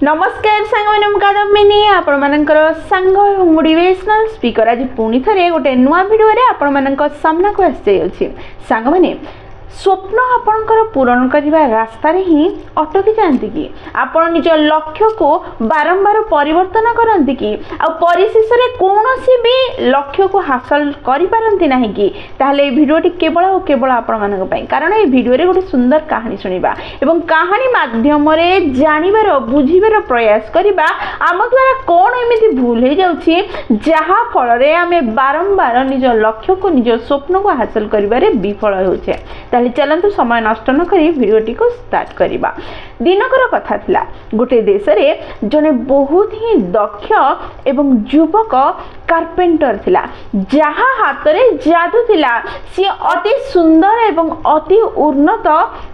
नमस्कार सांग मैंने मुकादमिनी आपण मानकर सांग मोटिवेशनल स्पीकर आज पुणी थे गोटे नुआ भिडियो आपण मान सामना को आसी सांग मैंने स्वप्न आपणकर पूरण करने रास्ता ही अटकी जाती कि आपण निज लक्ष्य को बारंबार परिवर्तन करती कि परिशेष कौन भी लक्ष्य को हासिल करपारती ना कि ताहले भिडियोटी केवल और केवल आपण मान कारण ये भिडियो गोटे सुंदर कहानी शुणा एवं कहानी माध्यम जानवर बुझीबार प्रयास करवा आम द्वारा कौन एमती भूल हो जाऊँगी जहाँ फल आम बारंबार निज लक्ष्य को निज स्वप्न को हासिल कर विफल होचे। चलतु समय नष्ट न करी भिडियोटी को स्टार्ट करवा। दिनकर कथा थिला गोटे देश रे जने बहुत ही दक्ष एवं युवक कारपेंटर थिला जहाँ हाथ रे जादू थिला सी अति सुंदर एवं अति उन्नत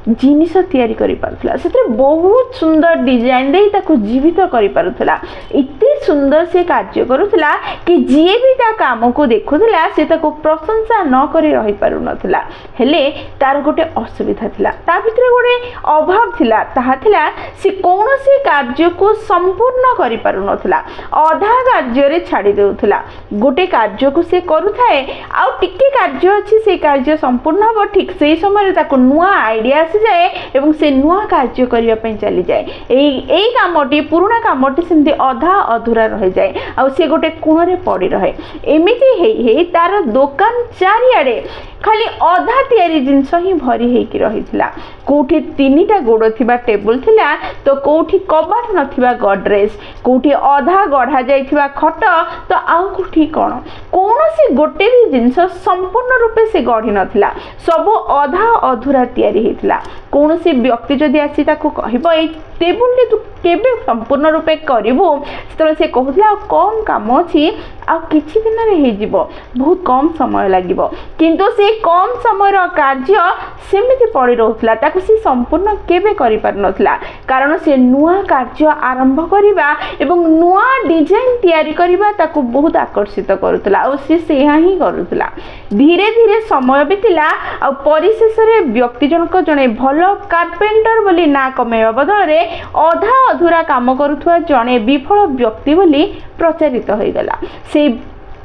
जिनिस तैयारी करि पारुथला सेते बहुत सुंदर डिजाइन दे ताको जीवित करि पारुथला इते सुंदर से कार्य करुथला कि जे भी ता काम को देखुथला से ताको प्रशंसा न करि रहि पारु नथला हेले तार गोटे असुविधा थिला ता भितर गोटे अभाव थिला ताहा थिला से कौनसी कार्य को संपूर्ण करि पारु नथला अधा कार्य रे छाडी देउथला गोटे कार्य को से करुथाए आ टिके कार्य अछि से कार्य संपूर्ण हो ठीक से समय ताको नुआ आइडिया आसी जाए एवं से नुआ कार्य करिया पई चली जाए एई कामटी पुराना कामटी सिंधी अधा अधूरा रह जाए आ से गोटे कोण रे पड़ी रहे एमिति हे तार दुकान चारियाडे खाली अधा तैयारी जिनस ही भरी हेकी रहिथिला कोठी तीनिटा गोड़ थिबा टेबल थिला तो कोठी कबाट नथिबा गडरेज कोठी अधा गढ़ा जाइथिबा खट तो आउ कोठी कोन कोनोसी गोटे भी जिनस संपूर्ण रूपे से गढ़ी नथिला सब अधा अधूरा तैयारी हेथिला कोनोसी व्यक्ति जदि आसी ताको कहबो ए टेबल ले तू केबे संपूर्ण रूपे करिवो सेतले से कहथिला कम काम अछि आ किछि दिन रे हे जिवो बहुत कम समय लागिवो किंतु से कम समय कार्य सेमिति पड़ी रहउथला ताको से संपूर्ण केबे करि पार नथला कारण से नुआ कार्य आरंभ करिबा एवं नुआ डिजाइन तैयारी करिबा ताको बहुत आकर्षित करूथला और से ही करूथला धीरे धीरे समय बितिला और परिशेष रे व्यक्ति जनक जने भलो कारपेंटर बोली ना कमेवा बदल रे अधा अधूरा काम करूथुआ जने विफल व्यक्ति बोली प्रचारित होई गला से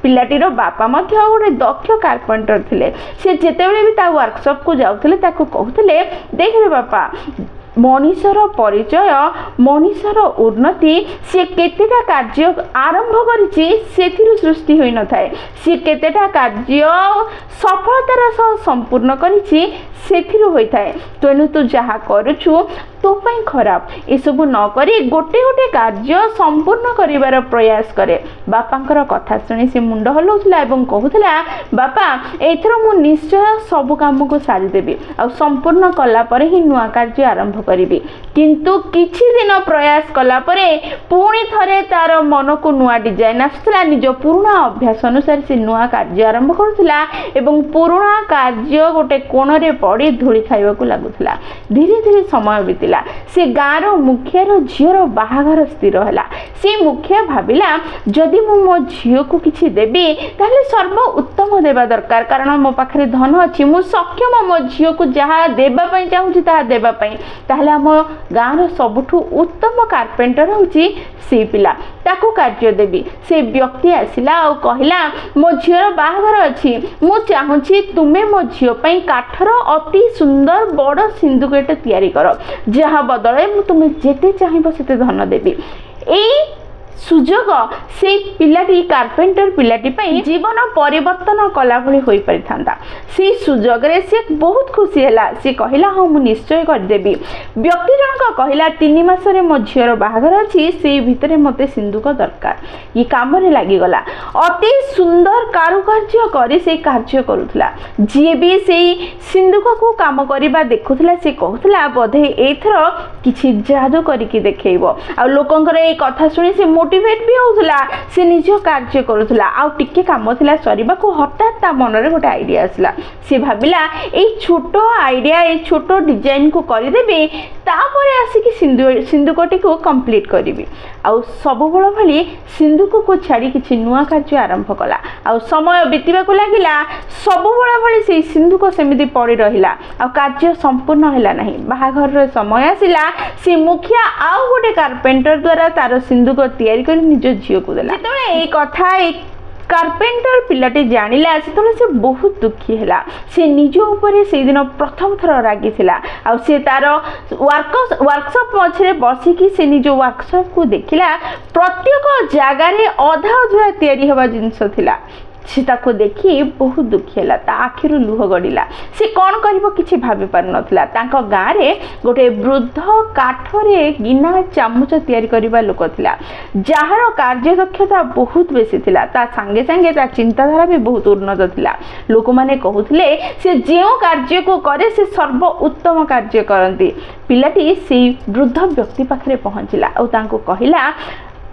पिलाटीर बापा मध्य गोटे दक्ष कारपेंटर थिले से जेतेबेले भी ता वर्कशॉप को जाउथिले ताको कहउथिले देख रे बापा मनीषर परिचय मनीषर उन्नति सी केतेटा कार्य आरंभ करिछि सेथिरु सृष्टि होई न थाए सी केतेटा कार्य सफलतार सह संपूर्ण करिछि सेथिरु होई थाए तेनु तू जहा करूछु तो पई खराब ए सब न करी गोटे गोटे कार्य संपूर्ण करिवार प्रयास करे बापांकर कथा सुनी से मुंड हलौथला एवं कहउथला बापा एथरो मु निश्चय सब काम को सारी देबी आ संपूर्ण कला परे ही नुआ कार्य आरंभ करिबी किंतु किछि दिन प्रयास कला परे पुणी थरे तार मन को नुआ डिजाइन आसला निज पुराना अभ्यास अनुसार से नुआ कार्य आरंभ करथला एवं पुराना कार्य गोटे कोण रे पड़ी धूली खाइबा को लागुथला धीरे धीरे समय बितिला से गाँव मुखियार झीर बाहाघर स्थिर है से मुखिया भाविला जदि मो झील को किसी देवी ताहले सर्व उत्तम देवा दरकार कारण मो पाखरे धन अच्छी मु सक्षम मो झील को जहाँ देवाई चाहूँगी ता देवाई ताहले आम गाँव सबुठु उत्तम कारपेंटर होची से पिला ताको कार्य देवी से व्यक्ति आसिला और कहला मो झीर बाहाघर अच्छी मु चाहूँगी तुमे मो झील पई काठर अति सुंदर बड़ सिंदूकटे तैयारी कर जहाँ बदले मु तुम्हें जेते चाहिए सेते धन देवी सुजोग से पिलाटी कारपेंटर पिलाटी पई जीवन परिवर्तन कला भली होई परिथांता से सुजोग रे से बहुत खुशी हैला से कहिला हां मु निश्चय कर देबी व्यक्ति जनक कहिला 3 मास रे मो झियर बाहागर अछि से भितरे मते सिंदूक दरकार ये काम रे लागि गला अति सुंदर कारुकार्य करी से कार्य करूथला जे भी से सिंदूक को काम करिबा देखुथला से कहूथला बोधे एथरो किछि जादू करी कि देखेइबो आ लोकंकर ए कथा सुनी से मोटिवेट भी होउथला से निज कार्य करूथला आ टिके काम थिला सरीबा को हठात ता मन रे गोटे आइडिया आसला से भाबिला ए छोटो आइडिया ए छोटो डिजाइन को करि देबे तापरे आसिकी सिंधुकटी को कंप्लीट करिवि आ सब बळ भली सिंधुक को छाड़ी किछि नुआ कार्य आरंभ कला आ समय बीतिबा को लागिला सब बळ भली से सिंधुक सेमिति पड़ी रहिला आ कार्य संपूर्ण हैला नहीं बाहाघर रे समय आसिला से मुखिया आउ गोटे कारपेंटर द्वारा तार सिंधुक तैयारी कर निज झियो को देला जेतले ए कथा एक कारपेंटर पिलाटे जानिला से से बहुत दुखी हैला से निज ऊपर से दिन प्रथम थर रागी थिला आ से तार वर्कशॉप मछरे बसिकी से निज वर्कशॉप को देखिला प्रत्येक जगह रे अधा अधूरा तैयारी हवा जिंस थिला से ताको देखी बहुत दुखी हैला ता आखिरु लुह गडिला से कौन करिवो किछि भाबी पार नथिला तांको गाँ रे गोटे वृद्ध काठरे गिना चामच तैयारी करिबा लोक थिला जहार कार्य दक्षता बहुत बेसी थिला ता संगे संगे ता चिंताधारा भी बहुत उन्नत थिला लोक माने कहउथिले से जेउ कार्य को करे से सर्व उत्तम कार्य करंती पिलाटी से वृद्ध व्यक्ति पाखरे पहुंचिला और तांको कहिला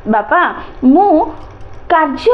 बापा मु कार्य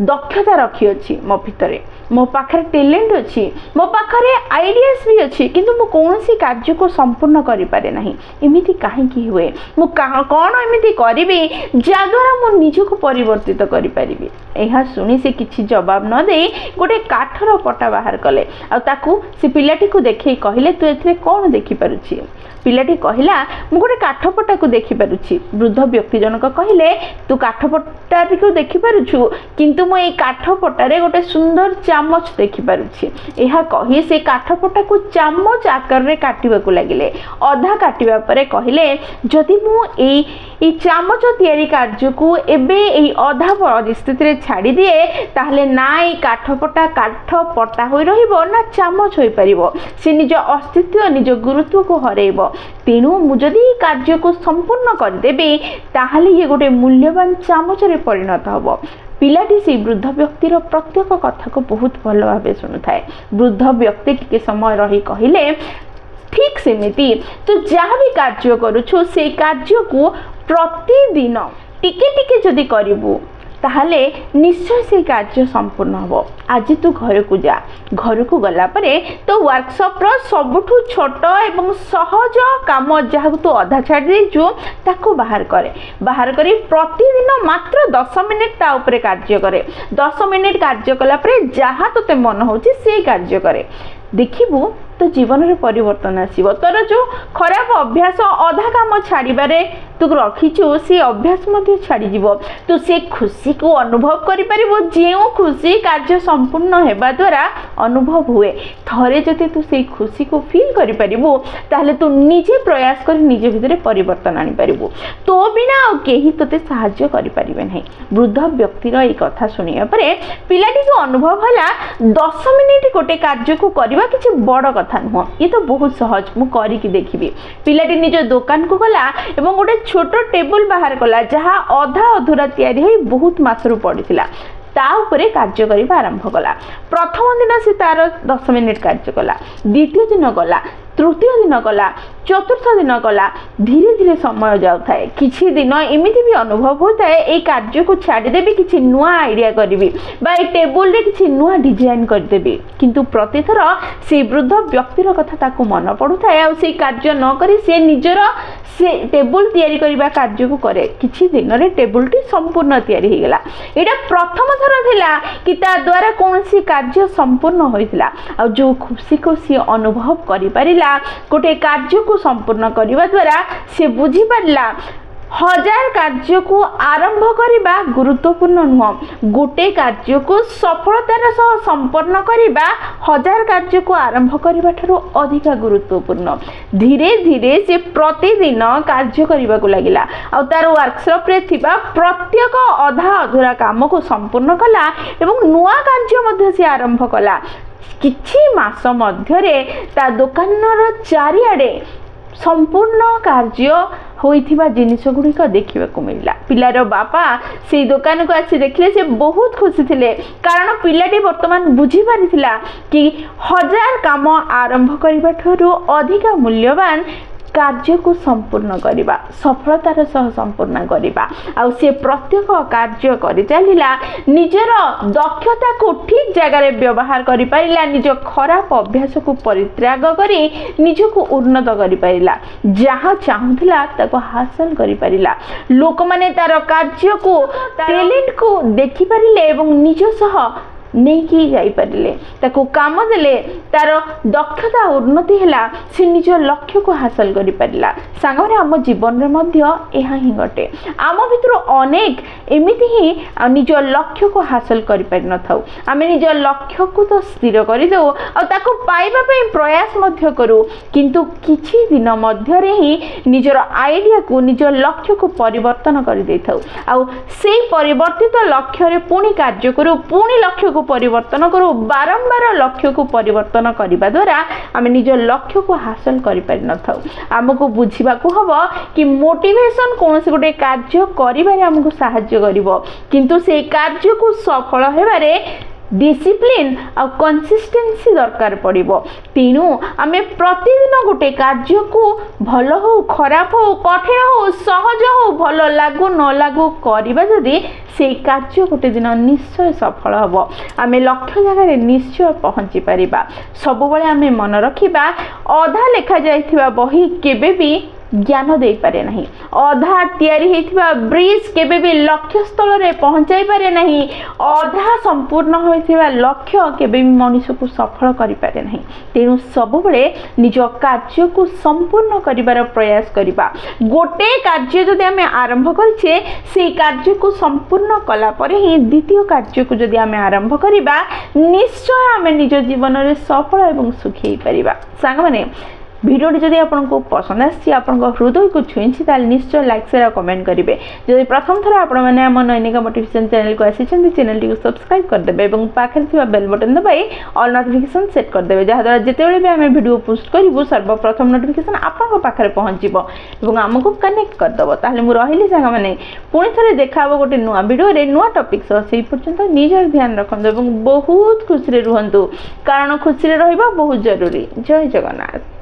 दक्षता रखी अच्छी मो भितरे मो पाखरे टैलेंट अच्छी मो पाखरे आइडियाज भी अच्छी किंतु मु कौनसी कार्य को संपूर्ण करि पारे नहीं एमिति काहे की हुए मु कौन एमिति करिबे जाद्वारा मु निजको परिवर्तित करि पारिबे एहा सुनी से किछि जवाब न दे गोटे काठर पटा बाहर कले आ ताकू से पिलाटी को देखै कहिले तू एथरे कोन देखि पारुछि पिलाटी कहिला मु गोटे काठपटा को देखि पारुछि वृद्ध व्यक्ति जनक कहिले तू काठपटा को देखि पारुछु किंतु मु ए काठपटा रे गोटे सुंदर चामच देखि पारुछि एहा कहि से काठपटा को चामच आकार रे काटिबा को लागिले अधा काटिबा परे कहिले जदि मु ए चामच तैयारी कार्य को एबे ए अधा परिस्थिति रे छाड़ी दिए ताहले ना ए काठपटा काठपटा होई रहिबो ना चामच होई परिबो से निज अस्तित्व निज गुरुत्व को हरेबो तेणु मु जदि कार्य को संपूर्ण कर देबे ताहले ये गोटे मूल्यवान चामच रे परिणत हबो पिलाटी से वृद्ध व्यक्तिर प्रत्येक कथा को बहुत भल भाव शुणुए वृद्ध व्यक्ति टिके समय रही कहिले ठीक सेमिति तो जहाँ भी कार्य करुछु से कार्य को प्रतिदिन टिके टिके जदि करिवु ताहले निश्चय से कार्य संपूर्ण हम आज तू घर को जा घर को गला परे तो वर्कशॉप रो सबुठु छोट एवं सहज काम जहाँ तू अधा छाड़ देचु ताको बाहर करे प्रतिदिन मात्र 10 मिनिट ता उपरे कार्य करे 10 मिनिट कार्य कला परे जहाँ तोते मन होची से कार्य करे देखिबु तो जीवन रे परिवर्तन आसीबो तोर जो खराब अभ्यास अधा काम छाड़ीबारे तू रखीचु से अभ्यास मध्य छाड़ी जीवो तू से खुशी को अनुभव करि परिबो जेउ खुशी कार्य संपूर्ण हेबा द्वारा अनुभव हुए थरे जते तू से खुशी को फील करि परिबो ताहले तू निजे प्रयास कर निजे भितरे परिवर्तन आनी परिबो तो बिना केही तते सहाय्य करि परिबे नहीं वृद्ध व्यक्तिर ए कथा सुनिया परे पिलाटी को अनुभव हला 10 मिनिट गोटे कार्य को करबा किछि बड़ कथा नुह ये तो बहुत सहज मु करी कि देखिबी पिलाटी निज दुकान को गला एवं गोटे छोट टेबल बाहर कला जहाँ अधा अधूरा तैयारी होई बहुत मासरु पड़िथिला ता उपरे कार्य करिबा आरंभ कला प्रथम दिन से तार 10 मिनिट कार्य कला द्वितीय दिन गला तृतीय दिन गला चतुर्थ दिन गला धीरे धीरे समय जाउ थाए किछि दिन एमिति भी अनुभव होता है ए कार्य को छाड़ी देबी किछि नुआ आइडिया करबी बा ए टेबल रे किछि नुआ डिजाइन कर देबी किंतु प्रतिथर से वृद्ध व्यक्तिर कथा ताको मन पडुथाय आ से कार्य न करी से निजर से टेबल तैयारी करबा कार्य को करे किछि दिन रे टेबल टी संपूर्ण तैयारी हे गेला एटा प्रथम थर थिला कि ता द्वारा कोनसी कार्य संपूर्ण होइतिला आ जो खुशी को से अनुभव करि परिला गोटे कार्य को संपूर्ण करने द्वारा से बुझी पारा 1000 कार्य को आरंभ करबा गुरुत्वपूर्ण नुह गोटे कार्य को सफलतार सह संपन्न करबा 1000 कार्य को आरंभ करबा ठारो अधिक गुरुत्वपूर्ण धीरे धीरे से प्रतिदिन कार्य करबा को लागिला आ तार वर्कशॉप रे थिबा प्रत्येक अधा अधूरा काम को संपूर्ण कला एवं नुआ कार्य मध्ये से आरंभ कला किछि मास मध्यरे ता दुकानर चारिआडे संपूर्ण कार्य होइथिबा जिनिस गुड़िक देखा मिलला पिलार बापा से दुकान को आसी देखले से बहुत खुशी थिले कारण पिलाटी वर्तमान बुझी पारिथिला कि 1000 काम आरंभ करबा ठरो अधिक मूल्यवान कार्य को संपूर्ण करवा सफलतार सह संपूर्ण करवा आउ से प्रत्येक कार्य कर चलला निजर दक्षता को ठीक जगह व्यवहार कर पारिला निज खराब अभ्यास को परित्याग करी निज को उन्नत कर पारिला जहाँ चाहूला ताको हासिल कर पारिला लोक माने तार कार्य को टैलेंट को देखि पारिले एवं निज सह नहीं कि जाई परिले ताको काम देले तार दक्षता उन्नति हैला से निज लक्ष्य को हासिल करि परिला सांगरे हम जीवन रे मध्य एहा ही गटे आम भितर अनेक एमिति ही निज लक्ष्य को हासिल करि पारि न थाउ आमे निज लक्ष्य को तो स्थिर करि दो आ ताको पाइबा पई प्रयास मध्य करू किंतु किछि दिन मध्य रे ही निजर आइडिया को निज लक्ष्य को परिवर्तन करि देइ थाउ आ सेई परिवर्तित लक्ष्य रे पुणी कार्य करू पुणी लक्ष्य परिवर्तन करू बारंबार लक्ष्य को परिवर्तन करने द्वारा आम निज लक्ष्य को हासिल कर पारि न थाउ आमको बुझा हम कि मोटिवेशन कौन से गोटे कार्य करिबारे हमको सहाय्य करिवो किंतु से कार्य को सफल हेबारे डिसिप्लिन आ कंसिस्टेंसी दरकार पड़िबो तेणु आमे प्रतिदिन गोटे कार्य को भल हो खराब हो कठिन हो सहज हो भल लागू न लागू करिबा जदि से कार्य गोटे दिन निश्चय सफल हबो आमे लक्ष्य जगह निश्चय पहुँची पारिबा सब बेले आमे मन रखिबा अधा लेखा जाइथिबा बही केबे भी ज्ञान दे पारे नहीं अधा तैयारी होइथिबा ब्रिज केबे भी लक्ष्य स्थल रे पहुंचाई पारे नहीं अधा संपूर्ण होइथिबा लक्ष्य केबे भी मनुष्य को सफल करि पारे नहीं तेणु सब बेले निज कार्य को संपूर्ण करिवार प्रयास करिबा गोटे कार्य जदि आमे आरंभ करिछे से कार्य को संपूर्ण कला परे ही द्वितीय कार्य को जदि आमे आरंभ करिबा निश्चय आमे निज जीवन रे सफल एवं सुखी होई परिबा सांग माने वीडियो जदि आपको पसंद आसी हृदय को छुई निश्चय लाइक शेयर और कमेंट करेंगे जदि प्रथम थर आपने आम नैनिका मोटिवेशन चैनल को आसी चैनल को सब्सक्राइब करदे और पाखे बेल बटन दबाई ऑल नोटिफिकेशन सेट करदे जहाँद्वारा जितेबाला भी आम वीडियो पोस्ट करूँ सर्वप्रथम नोटिफिकेशन आपंक पाखे पहुँचब और आमको कनेक्ट करदेव ताहले मु रही सांग मैंने पुणी थे देखा गोटे नुआ वीडियो नुआ टॉपिक सह से पर्यंत निजर ध्यान रखते और बहुत खुशी रुहतु कारण खुशी रहा बहुत जरूरी जय जगन्नाथ।